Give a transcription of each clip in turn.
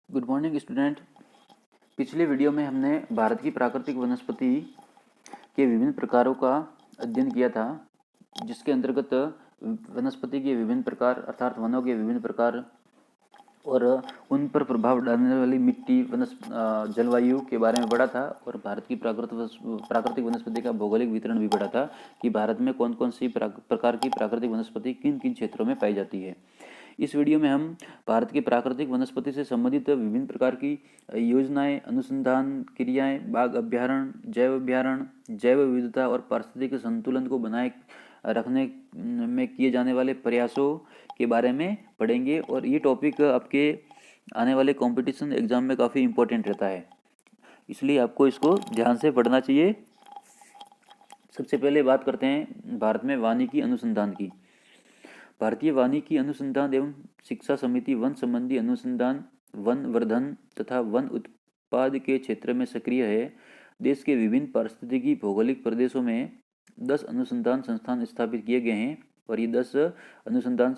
Good morning student. पिछले video में हमने भारत की प्राकृतिक वनस्पति के विभिन्न प्रकारों का अध्ययन किया था, जिसके अंतर्गत वनस्पति के विभिन्न प्रकार अर्थात वनों के विभिन्न प्रकार और उन पर प्रभाव डालने वाली मिट्टी जलवायु के बारे में पढ़ा था। और भारत की प्राकृतिक वनस्पति का भौगोलिक वितरण भी पढ़ा था कि भारत में कौन कौन सी प्रकार की प्राकृतिक वनस्पति किन किन क्षेत्रों में पाई जाती है। इस वीडियो में हम भारत की प्राकृतिक वनस्पति से संबंधित विभिन्न प्रकार की योजनाएं, अनुसंधान क्रियाएं, बाघ अभ्यारण्य, जैव विविधता और पारिस्थितिक संतुलन को बनाए रखने में किए जाने वाले प्रयासों के बारे में पढ़ेंगे। और ये टॉपिक आपके आने वाले कंपटीशन एग्जाम में काफ़ी इम्पोर्टेंट रहता है, इसलिए आपको इसको ध्यान से पढ़ना चाहिए। सबसे पहले बात करते हैं भारत में वानिकी अनुसंधान की। भारतीय वानिकी अनुसंधान एवं शिक्षा समिति वन संबंधी अनुसंधान, वन वर्धन तथा वन उत्पाद के क्षेत्र में सक्रिय है। देश के विभिन्न पारिस्थितिकी भौगोलिक प्रदेशों में 10 अनुसंधान संस्थान स्थापित किए गए हैं। और ये 10 अनुसंधान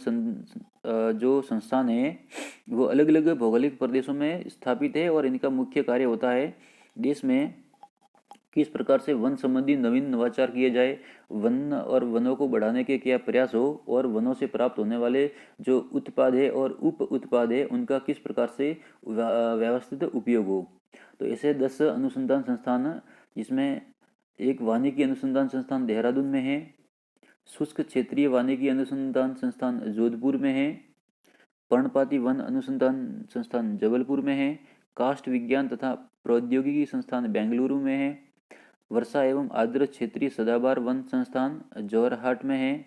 जो संस्थान हैं वो अलग अलग भौगोलिक प्रदेशों में स्थापित है। और इनका मुख्य कार्य होता है देश में किस प्रकार से वन संबंधी नवीन नवाचार किए जाए, वन और वनों को बढ़ाने के क्या प्रयास हो, और वनों से प्राप्त होने वाले जो उत्पाद है और उप उत्पाद है उनका किस प्रकार से व्यवस्थित उपयोग हो। तो ऐसे 10 अनुसंधान संस्थान, जिसमें एक वानिकी अनुसंधान संस्थान देहरादून में है, शुष्क क्षेत्रीय वानिकी अनुसंधान संस्थान जोधपुर में है, पर्णपाती वन अनुसंधान संस्थान जबलपुर में है, काष्ठ विज्ञान तथा प्रौद्योगिकी संस्थान बेंगलुरु में है, वर्षा एवं आर्द्र क्षेत्रीय सदाबहार वन संस्थान जोरहाट में है,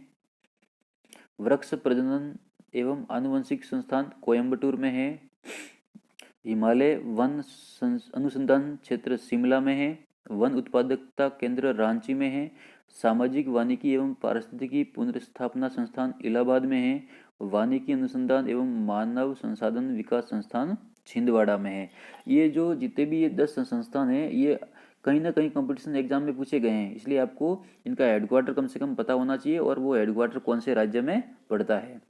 वृक्ष प्रजनन एवं आनुवंशिक संस्थान कोयम्बटूर में है, हिमालय वन अनुसंधान क्षेत्र शिमला में है, वन उत्पादकता केंद्र रांची में है, सामाजिक वानिकी एवं पारिस्थितिकी पुनर्स्थापना संस्थान इलाहाबाद में है, वानिकी अनुसंधान एवं मानव संसाधन विकास संस्थान छिंदवाड़ा में है। ये जो जितने भी ये 10 संस्थान हैं ये कहीं ना कहीं कंपटीशन एग्जाम में पूछे गए हैं, इसलिए आपको इनका हेडक्वार्टर कम से कम पता होना चाहिए और वो हेडक्वार्टर कौन से राज्य में पड़ता है।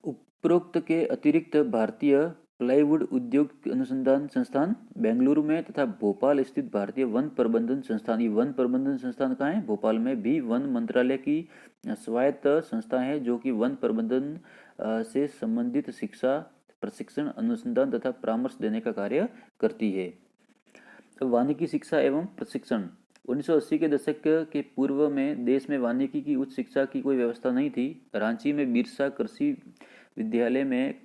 उपरोक्त के अतिरिक्त भारतीय प्लाईवुड उद्योग अनुसंधान संस्थान बेंगलुरु में तथा भोपाल स्थित भारतीय वन प्रबंधन संस्थान, ये वन प्रबंधन संस्थान कहाँ है? भोपाल में भी वन मंत्रालय की स्वायत्त संस्था है जो कि वन प्रबंधन से संबंधित शिक्षा, प्रशिक्षण, अनुसंधान तथा परामर्श देने का कार्य करती है। वानिकी शिक्षा एवं प्रशिक्षण 1980 के दशक के पूर्व में देश में वानिकी की उच्च शिक्षा की कोई व्यवस्था नहीं थी। रांची में बिरसा कृषि विद्यालय में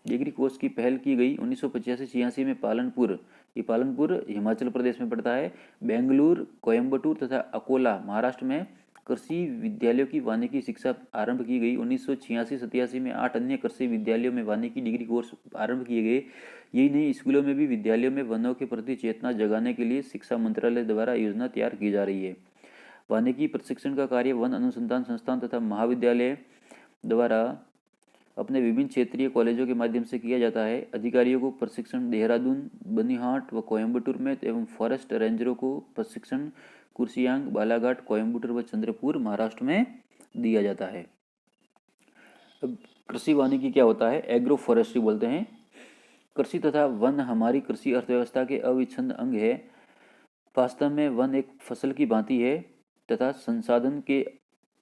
डिग्री कोर्स की पहल की गई। 1985-86 में पालनपुर हिमाचल प्रदेश में पड़ता है, बेंगलुरु, कोयम्बटूर तथा अकोला महाराष्ट्र में कृषि विद्यालयों की वानिकी शिक्षा आरंभ की गई। 1986-87 में 8 अन्य कृषि विद्यालयों में वानिकी डिग्री कोर्स आरंभ किए गए। यही नहीं, स्कूलों में भी विद्यालयों में वनों के प्रति चेतना जगाने के लिए शिक्षा मंत्रालय द्वारा योजना तैयार की जा रही है। वानिकी प्रशिक्षण का कार्य वन अनुसंधान संस्थान तथा महाविद्यालय द्वारा अपने विभिन्न क्षेत्रीय कॉलेजों के माध्यम से किया जाता है। अधिकारियों को प्रशिक्षण देहरादून, बनिहाट व कोयम्बटूर में एवं फॉरेस्ट रेंजरों को प्रशिक्षण कुर्सियांग, बालाघाट, कोयम्बटूर व चंद्रपुर महाराष्ट्र में दिया जाता है। अब कृषि वानिकी क्या होता है? एग्रो फॉरेस्ट्री बोलते हैं। कृषि तथा वन हमारी कृषि अर्थव्यवस्था के अविच्छिन्न अंग है। वास्तव में वन एक फसल की भांति है तथा संसाधन के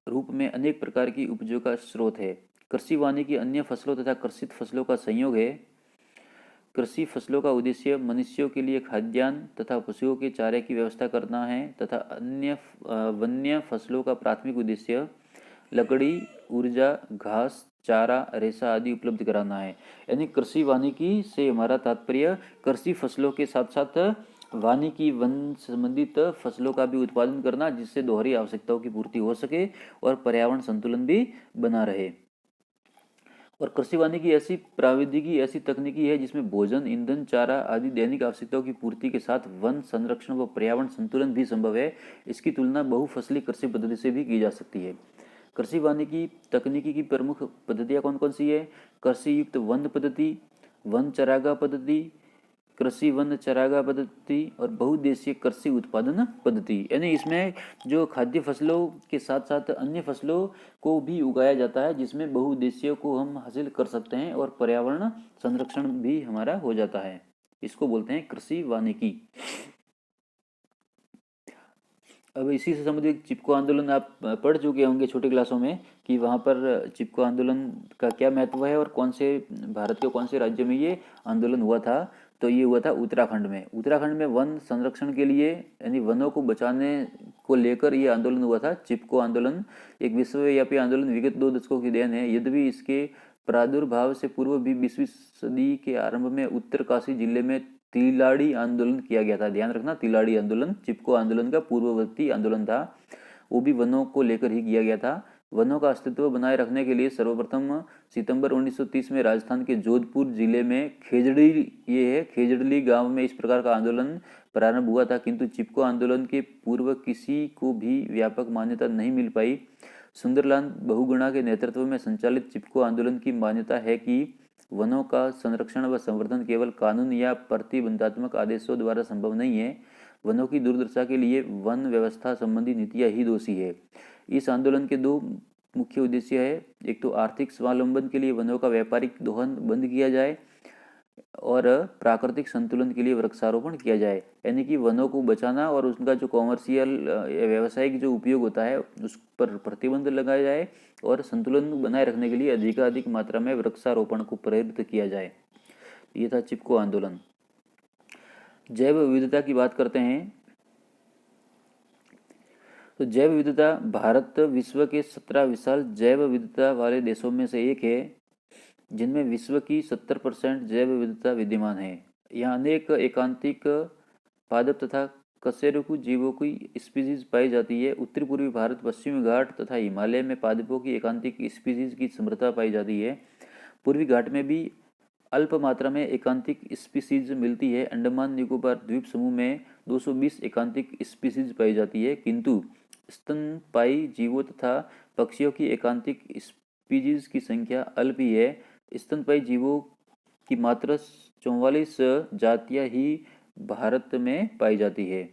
रूप में अनेक प्रकार की उपजों का स्रोत है। कृषि वानिकी अन्य फसलों तथा कृषित फसलों का संयोग है। कृषि फसलों का उद्देश्य मनुष्यों के लिए खाद्यान्न तथा पशुओं के चारे की व्यवस्था करना है तथा अन्य वन्य फसलों का प्राथमिक उद्देश्य लकड़ी, ऊर्जा, घास, चारा, रेशा आदि उपलब्ध कराना है। यानी कृषि वानिकी से हमारा तात्पर्य कृषि फसलों के साथ साथ वानिकी वन संबंधित फसलों का भी उत्पादन करना, जिससे दोहरी आवश्यकताओं की पूर्ति हो सके और पर्यावरण संतुलन भी बना रहे। और कृषि वानिकी ऐसी प्राविधिकी, ऐसी तकनीकी है जिसमें भोजन, ईंधन, चारा आदि दैनिक आवश्यकताओं की पूर्ति के साथ वन संरक्षण व पर्यावरण संतुलन भी संभव है। इसकी तुलना बहुफसली कृषि पद्धति से भी की जा सकती है। कृषि वानिकी तकनीकी की प्रमुख पद्धतियाँ कौन कौन सी है? कृषि युक्त वन पद्धति, वन चरागाह पद्धति, कृषि वन चारागाह पद्धति और बहुउद्देशीय कृषि उत्पादन पद्धति, यानी इसमें जो खाद्य फसलों के साथ साथ अन्य फसलों को भी उगाया जाता है, जिसमें बहुउद्देशीय को हम हासिल कर सकते हैं और पर्यावरण संरक्षण भी हमारा हो जाता है। इसको बोलते हैं कृषि वानिकी। अब इसी से संबंधित चिपको आंदोलन आप पढ़ चुके होंगे छोटी क्लासों में कि वहाँ पर चिपको आंदोलन का क्या महत्व है और कौन से भारत के कौन से राज्य में ये आंदोलन हुआ था। तो ये हुआ था उत्तराखंड में। उत्तराखंड में वन संरक्षण के लिए यानी वनों को बचाने को लेकर ये आंदोलन हुआ था, चिपको आंदोलन। एक विश्वव्यापी आंदोलन विगत 2 दशकों की देन है। यद्यपि इसके प्रादुर्भाव से पूर्व भी 20वीं सदी के आरंभ में उत्तरकाशी जिले में तिलाड़ी आंदोलन किया गया था। ध्यान रखना, तिलाड़ी आंदोलन चिपको आंदोलन का पूर्ववर्ती आंदोलन था। वो भी वनों को लेकर ही किया गया था। वनों का अस्तित्व बनाए रखने के लिए सर्वप्रथम सितंबर 1930 में राजस्थान के जोधपुर जिले में खेजड़ली गांव में इस प्रकार का आंदोलन प्रारंभ हुआ था, किंतु चिपको आंदोलन के पूर्व किसी को भी व्यापक मान्यता नहीं मिल पाई। सुंदरलाल बहुगुणा के नेतृत्व में संचालित चिपको आंदोलन की मान्यता है कि वनों का संरक्षण व संवर्धन केवल कानून या प्रतिबंधात्मक आदेशों द्वारा संभव नहीं है। वनों की दुर्दशा के लिए वन व्यवस्था संबंधी नीतियां ही दोषी है। इस आंदोलन के 2 मुख्य उद्देश्य है। एक तो आर्थिक स्वावलंबन के लिए वनों का व्यापारिक दोहन बंद किया जाए और प्राकृतिक संतुलन के लिए वृक्षारोपण किया जाए, यानी कि वनों को बचाना और उनका जो कॉमर्शियल व्यावसायिक जो उपयोग होता है उस पर प्रतिबंध लगाया जाए और संतुलन बनाए रखने के लिए अधिकाधिक मात्रा में वृक्षारोपण को प्रेरित किया जाए। ये था चिपको आंदोलन। जैव विविधता की बात करते हैं तो जैव विविधता भारत विश्व के 17 विशाल जैव विविधता वाले देशों में से एक है, जिनमें विश्व की 70% जैव विविधता विद्यमान है। यहाँ अनेक एकांतिक पादप तथा कशेरुकी जीवों की स्पीसीज पाई जाती है। उत्तरी पूर्वी भारत, पश्चिमी घाट तथा हिमालय में पादपों की एकांतिक स्पीसीज की समृद्धता पाई जाती है। पूर्वी घाट में भी अल्प मात्रा में एकांतिक स्पीसीज मिलती है। अंडमान निकोबार द्वीप समूह में 220 एकांतिक स्पीसीज पाई जाती है, किंतु स्तनपायी जीवों तथा पक्षियों की एकांतिक स्पीसीज की संख्या अल्प ही है। स्तनपायी जीवों की मात्र 44 जातियां ही भारत में पाई जाती है।